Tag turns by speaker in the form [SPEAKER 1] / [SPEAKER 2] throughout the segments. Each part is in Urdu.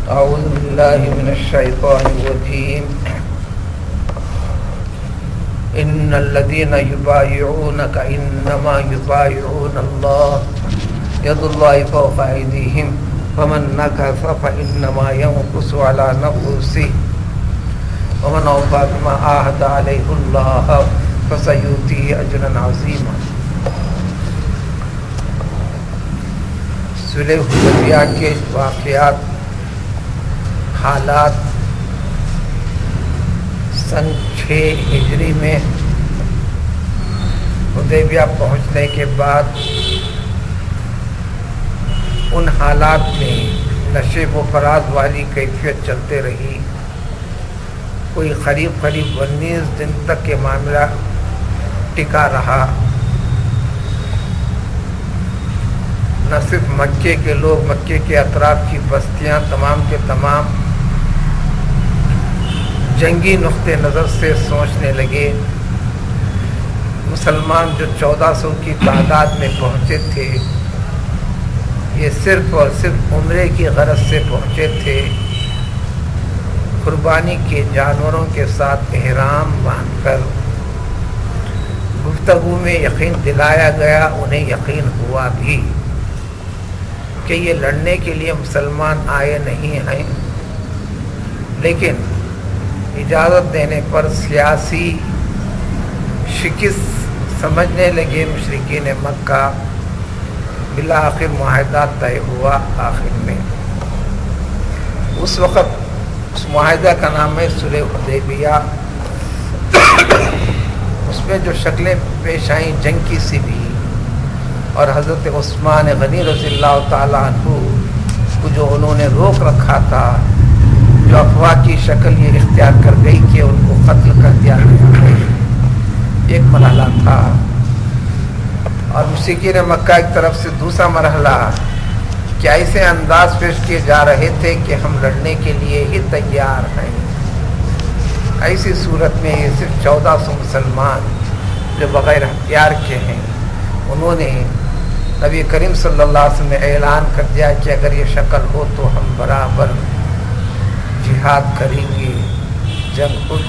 [SPEAKER 1] أعوذ بالله من الشيطان الرجيم إن الذين يبايعونك إنما يبايعون الله يد الله فوق أيديهم فمن نكث فإنما ينكث على نفسه ومن أوفى بما عاهد عليه الله فسيؤتيه أجرا عظيما. صلح حدیبیہ کے واقعات، حالات سن 6 ہجری میں حدیبیہ پہنچنے کے بعد ان حالات میں نشیب و فراز والی کیفیت چلتے رہی. کوئی قریب 19 دن تک کے معاملہ ٹکا رہا. نہ صرف مکے کے لوگ، مکے کے اطراف کی بستیاں تمام کے تمام جنگی نقطۂ نظر سے سوچنے لگے. مسلمان جو 1400 کی تعداد میں پہنچے تھے، یہ صرف اور صرف عمرے کی غرض سے پہنچے تھے. قربانی کے جانوروں کے ساتھ احرام باندھ کر گفتگو میں یقین دلایا گیا. انہیں یقین ہوا بھی کہ یہ لڑنے کے لیے مسلمان آئے نہیں ہیں، لیکن اجازت دینے پر سیاسی شکست سمجھنے لگے مشرکین مکہ. بالآخر معاہدہ طے ہوا. آخر میں اس وقت اس معاہدہ کا نام ہے صلح حدیبیہ. اس میں جو شکلیں پیش آئیں جنگ کی سی بھی، اور حضرت عثمان غنی رضی اللہ تعالیٰ عنہ کو جو انہوں نے روک رکھا تھا، جو افواہ کی شکل یہ اختیار کر گئی کہ ان کو قتل کر دیا گیا، ایک مرحلہ تھا. اور مشرکین مکہ ایک طرف سے دوسرا مرحلہ کہ ایسے انداز پیش کیے جا رہے تھے کہ ہم لڑنے کے لیے ہی تیار ہیں. ایسی صورت میں یہ صرف 1400 مسلمان جو بغیر ہتھیار کے ہیں، انہوں نے نبی کریم صلی اللہ علیہ وسلم نے اعلان کر دیا کہ اگر یہ شکل ہو تو ہم برابر جہاد کریں گے. جنگ خود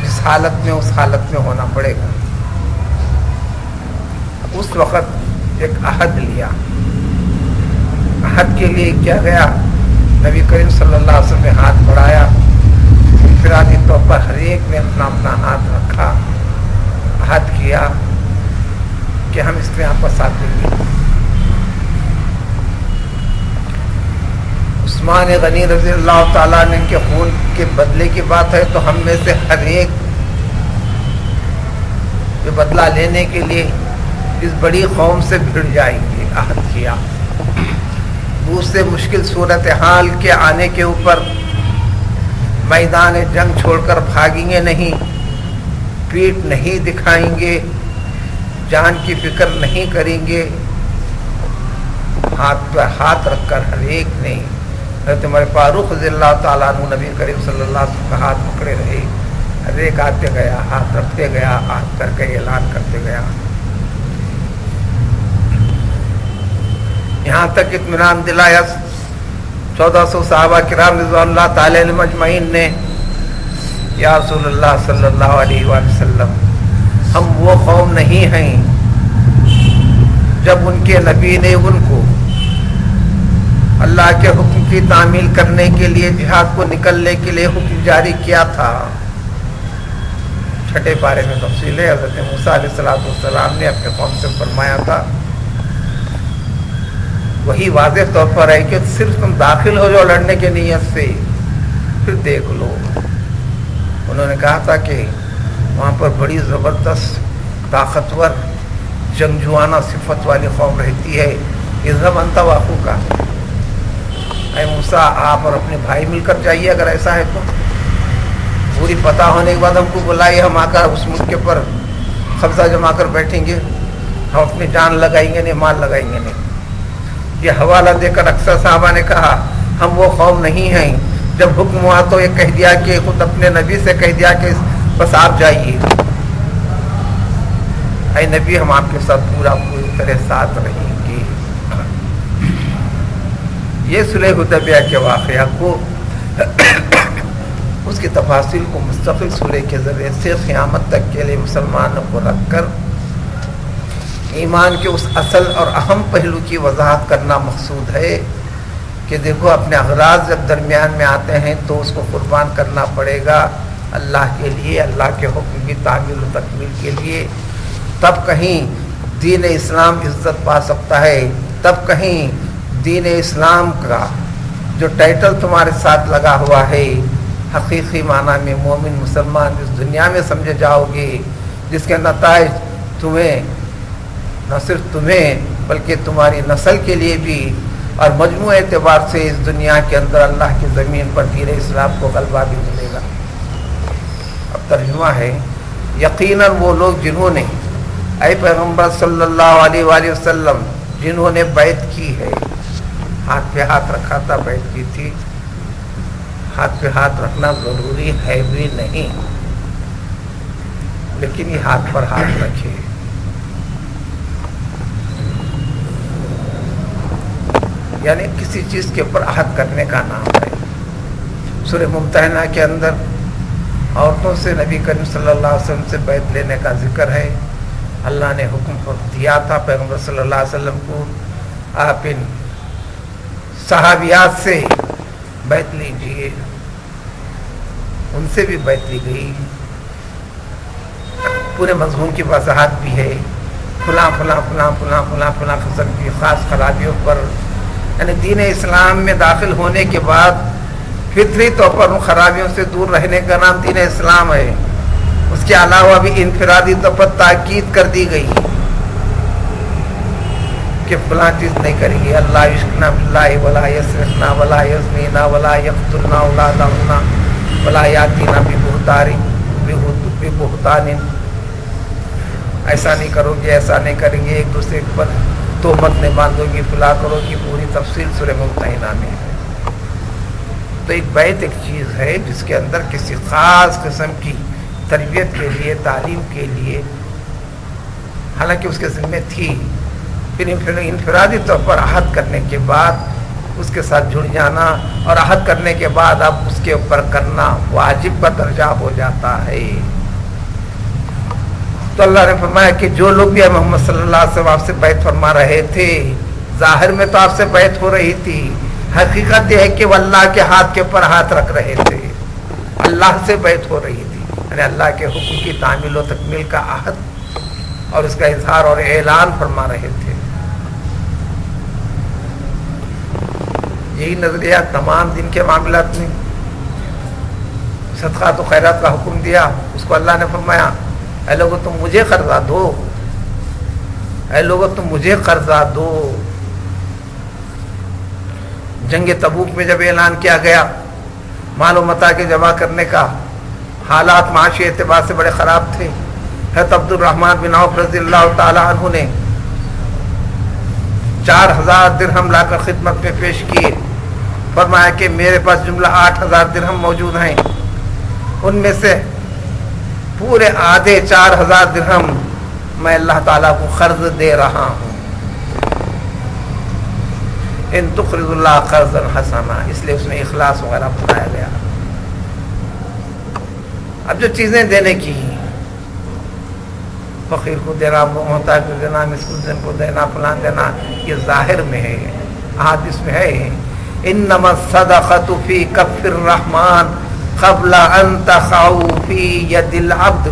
[SPEAKER 1] جس حالت میں اس حالت میں ہونا پڑے گا. اس وقت ایک عہد لیا. عہد کے لیے کیا گیا؟ نبی کریم صلی اللہ علیہ وسلم نے ہاتھ بڑھایا. انفرادی طور پر ہر ایک نے اپنا اپنا ہاتھ رکھا. عہد کیا کہ ہم اس میں آپس آتے ہیں. عثمان غنی رضی اللہ تعالیٰ نے کے خون کے بدلے کی بات ہے تو ہم میں سے ہر ایک جو بدلہ لینے کے لیے اس بڑی قوم سے بھیڑ جائیں گے. عہد کیا. دوسرے مشکل صورتحال کے آنے کے اوپر میدان جنگ چھوڑ کر بھاگیں گے نہیں، پیٹ نہیں دکھائیں گے، جان کی فکر نہیں کریں گے. ہاتھ پر ہاتھ رکھ کر ہر ایک نے حضرت عمر فاروق رضی اللہ تعالیٰ عنہ نبی کریم صلی اللہ علیہ وسلم کا ہاتھ پکڑے رہے. ہر ایک آتے گیا، ہاتھ رکھتے گیا، ہاتھ کر کے اعلان کرتے گیا. یہاں تک اطمینان دلایا 1400 صحابہ کرام رضوان اللہ تعالی علیہم اجمعین نے، یا رسول اللہ صلی اللہ علیہ وآلہ وسلم، ہم وہ قوم نہیں ہیں جب ان کے نبی نے ان کو اللہ کے حکم کی تعمیل کرنے کے لیے جہاد کو نکلنے کے لیے حکم جاری کیا تھا. 6 پارے میں تفصیل ہے. حضرت موسیٰ علیہ السلام نے اپنے قوم سے فرمایا تھا، وہی واضح طور پر ہے کہ صرف تم داخل ہو جاؤ لڑنے کی نیت سے، پھر دیکھ لو. انہوں نے کہا تھا کہ وہاں پر بڑی زبردست طاقتور جنگجوانہ صفت والی قوم رہتی ہے. اذهب انت واخوک، اے موسیٰ آپ اور اپنے بھائی مل کر جائیے اگر ایسا ہے تو. پوری پتہ ہونے کے بعد ہم کو بلائیے، ہم آ کر اس ملک کے پر قبضہ جما کر بیٹھیں گے. ہم اپنی جان لگائیں گے نہیں، مال لگائیں گے نہیں. یہ حوالہ دے کر اکثر صحابہ نے کہا ہم وہ قوم نہیں ہیں جب حکم ہوا تو یہ کہہ دیا کہ خود اپنے نبی سے کہہ دیا کہ بس آپ جائیے. اے نبی ہم آپ کے ساتھ پوری طرح ساتھ رہیں گے. یہ صلح حدیبیہ کے واقعہ کو اس کی تفاصیل کو مستقل صلح کے ذریعے سے قیامت تک کے لیے مسلمانوں کو رکھ کر ایمان کے اس اصل اور اہم پہلو کی وضاحت کرنا مقصود ہے کہ دیکھو اپنے اغراض جب درمیان میں آتے ہیں تو اس کو قربان کرنا پڑے گا اللہ کے لیے، اللہ کے حکم کی تعمیل و تکمیل کے لیے، تب کہیں دین اسلام عزت پا سکتا ہے، تب کہیں دین اسلام کا جو ٹائٹل تمہارے ساتھ لگا ہوا ہے حقیقی معنی میں مومن مسلمان اس دنیا میں سمجھے جاؤ گے، جس کے نتائج تمہیں نہ صرف تمہیں بلکہ تمہاری نسل کے لیے بھی اور مجموعی اعتبار سے اس دنیا کے اندر اللہ کی زمین پر دین اسلام کو غلبہ بھی ملے گا۔ اب ترجمہ ہے، یقیناً وہ لوگ جنہوں نے اے پیغمبر صلی اللہ علیہ وآلہ وسلم جنہوں نے بیعت کی ہے، ہاتھ پہ ہاتھ رکھا تھا، بیعت کی تھی، ہاتھ پہ ہاتھ رکھنا ضروری ہے بھی نہیں، لیکن یہ ہاتھ پر ہاتھ رکھے، یعنی کسی چیز کے اوپر عہد کرنے کا نام ہے۔ سورہ ممتحنہ کے اندر عورتوں سے نبی کریم صلی اللہ علیہ وسلم سے بیعت لینے کا ذکر ہے۔ اللہ نے حکم دیا تھا پیغمبر صلی اللہ علیہ وسلم کو، آپ ان صحابیات سے بیعت لیجیے، ان سے بھی بیعت لی گئی، پورے مضمون کی وضاحت بھی ہے، فلاں فلاں فلاں فلاں فلاں فلاں قسم کی خاص خرابیوں پر، یعنی دین اسلام میں داخل ہونے کے بعد فطری طور پر ان خرابیوں سے دور رہنے کا نام دین اسلام ہے۔ اس کے علاوہ بھی انفرادی طور پر تاکید کر دی گئی کہ فلاں چیز نہیں کریں گے، اللہ یشرکنا باللہ ولا یسرقنا ولا یزنینا ولا یقتلنا اولادہن ولا یاتینا ببہتان، ایسا نہیں کرو گے، ایسا نہیں کریں گے، ایک دوسرے پر تہمت نہیں باندھو گی، فلاں کرو گی، پوری تفصیل سورہ ممتحنہ میں ہے۔ تو ایک بیعت ایک چیز ہے جس کے اندر کسی خاص قسم کی تربیت کے لیے، تعلیم کے لیے، حالانکہ اس کے ذمہ تھی، پھر انفرادی طور پر عہد کرنے کے بعد اس کے ساتھ جڑ جانا، اور عہد کرنے کے بعد اب اس کے اوپر کرنا واجب کا درجہ ہو جاتا ہے۔ تو اللہ نے فرمایا کہ جو لوگ بھی محمد صلی اللہ علیہ وسلم آپ سے بیعت فرما رہے تھے، ظاہر میں تو آپ سے بیعت ہو رہی تھی، حقیقت یہ ہے کہ وہ اللہ کے ہاتھ کے اوپر ہاتھ رکھ رہے تھے، اللہ سے بیعت ہو رہی تھی، یعنی اللہ کے حکم کی تعمیل و تکمیل کا عہد اور اس کا اظہار اور اعلان فرما رہے تھے۔ یہی نظریہ تمام دن کے معاملات میں، صدقات و خیرات کا حکم دیا، اس کو اللہ نے فرمایا اے لوگو تم مجھے قرضہ دو، اے لوگو تم مجھے قرضہ دو۔ جنگ تبوک میں جب اعلان کیا گیا مال و متاع کے جمع کرنے کا، حالات معاشی اعتبار سے بڑے خراب تھے، حضرت عبد الرحمن بن عوف رضی اللہ تعالی عنہ نے 4000 درہم لا کر خدمت میں پیش کیے، فرمایا کہ میرے پاس جملہ 8000 درہم موجود ہیں، ان میں سے پورے آدھے 4000 درہم میں اللہ تعالیٰ کو قرض دے رہا ہوں، ان تقرض اللہ قرضا حسنا، اس لیے اس میں اخلاص وغیرہ بتایا گیا۔ اب جو چیزیں دینے کی ہیں، فقیر کو دینا، محتاج کو دینا، مسکین کو دینا، فلان دینا، یہ ظاہر میں ہے، حدیث میں ہے انما الصدقۃ فی کف الرحمن قبل ان تقع فی ید العبد،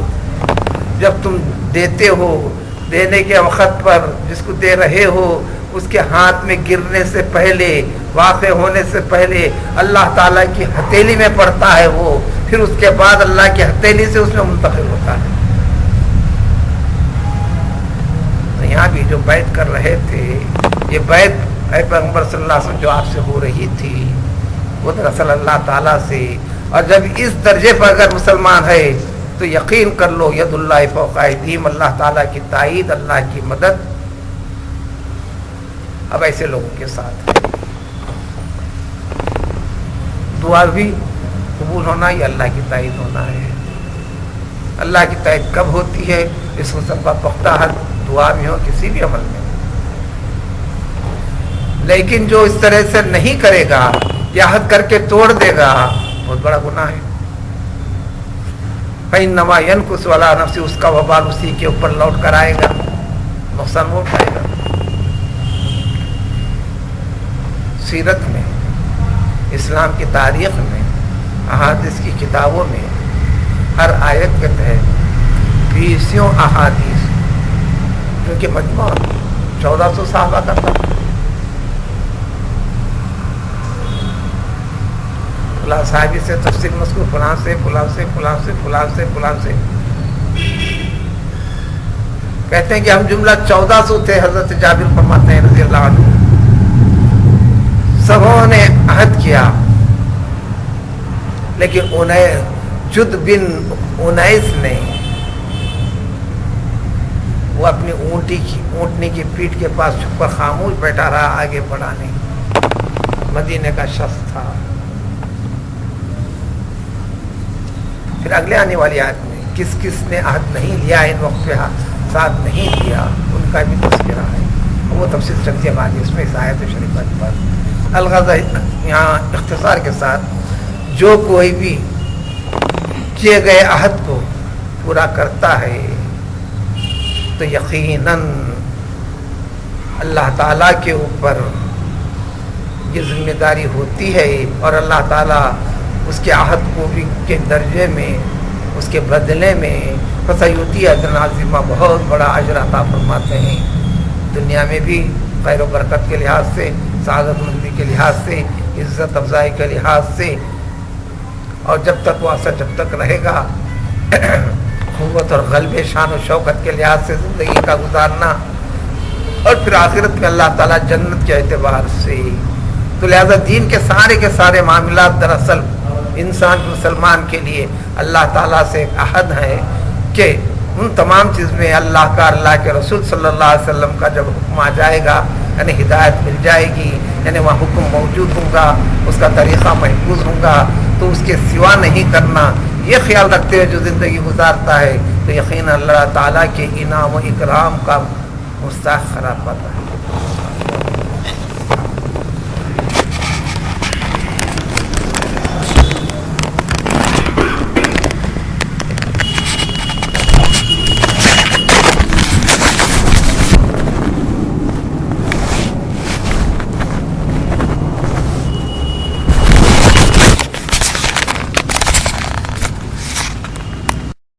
[SPEAKER 1] جب تم دیتے ہو، دینے کے وقت پر جس کو دے رہے ہو اس کے ہاتھ میں گرنے سے پہلے، واقع ہونے سے پہلے اللہ تعالیٰ کی ہتھیلی میں پڑتا ہے وہ، پھر اس کے بعد اللہ کی ہتھیلی سے اس میں منتقل ہوتا ہے۔ تو یہاں بھی جو بیعت کر رہے تھے، یہ بیعت اے پیغمبر صلی اللہ علیہ وسلم جو آپ سے ہو رہی تھی وہ دراصل اللہ تعالیٰ سے، اور جب اس درجے پر اگر مسلمان ہے تو یقین کر لو ید اللہ فوق ایدیہم، اللہ تعالیٰ کی تائید، اللہ کی مدد اب ایسے لوگوں کے ساتھ ہے۔ دعا بھی قبول ہونا یہ اللہ کی تائید ہونا ہے۔ اللہ کی تائید کب ہوتی ہے؟ اس قسم کا پختہ حل دعا میں ہو، کسی بھی عمل میں، لیکن جو اس طرح سے نہیں کرے گا یا عہد کر کے توڑ دے گا بہت بڑا گناہ ہے. فإنما ينقص على نفسه، اس کا وبال اسی کے اوپر لوٹ کر آئے گا، نقصان وہ اٹھائے گا. سیرت میں، اسلام کی تاریخ میں، احادیث کی کتابوں میں ہر آیت کے تحت 20 احادیث جو کہ مجموع 1400 صحابہ کا تھا. فلاں صحابی سے تفصیل مذکور، فلاں سے فلاں سے فلاں سے فلاں سے فلاں سے، کہتے ہیں کہ ہم جملہ 1400 تھے. حضرت جابر فرماتے ہیں رضی اللہ عنہ، سبوں نے عہد کیا لیکن جد بن انیس نے وہ اپنی اونٹنی کی پیٹھ کے پاس چھپ کر خاموش بیٹھا رہا، آگے بڑھا نہیں. مدینے کا شخص تھا. پھر اگلے آنے والی آیت میں کس کس نے عہد نہیں لیا، ان وقت پہ ساتھ نہیں دیا، ان کا بھی تذکرہ ہے. وہ تفصیل چلتی ہے بعد اس میں اس آیت شریفہ کے بعد. الغرض یہاں اختصار کے ساتھ جو کوئی بھی کیے گئے عہد کو پورا کرتا ہے تو یقیناً اللہ تعالیٰ کے اوپر یہ ذمہ داری ہوتی ہے، اور اللہ تعالیٰ اس کے عہد کو بھی کے درجے میں، اس کے بدلے میں فسیؤتی اجرا عظیمہ، بہت بڑا اجر عطا فرماتے ہیں. دنیا میں بھی خیر و برکت کے لحاظ سے، سعادت مندی کے لحاظ سے، عزت افزائی کے لحاظ سے، اور جب تک وہ اثر جب تک رہے گا قوت اور غلب شان و شوکت کے لحاظ سے زندگی کا گزارنا، اور پھر آخرت میں اللہ تعالیٰ جنت کے اعتبار سے. تو لہذا دین کے سارے معاملات دراصل انسان مسلمان کے لیے اللہ تعالیٰ سے ایک عہد ہے کہ ان تمام چیز میں اللہ کا، اللہ کے رسول صلی اللہ علیہ وسلم کا جب حکم آ جائے گا، یعنی ہدایت مل جائے گی، یعنی وہاں حکم موجود ہوگا، اس کا طریقہ محفوظ ہوگا، تو اس کے سوا نہیں کرنا، یہ خیال رکھتے ہوئے جو زندگی گزارتا ہے تو یقیناً اللہ تعالیٰ کے انعام و اکرام کا مستحق قرار پاتا ہے.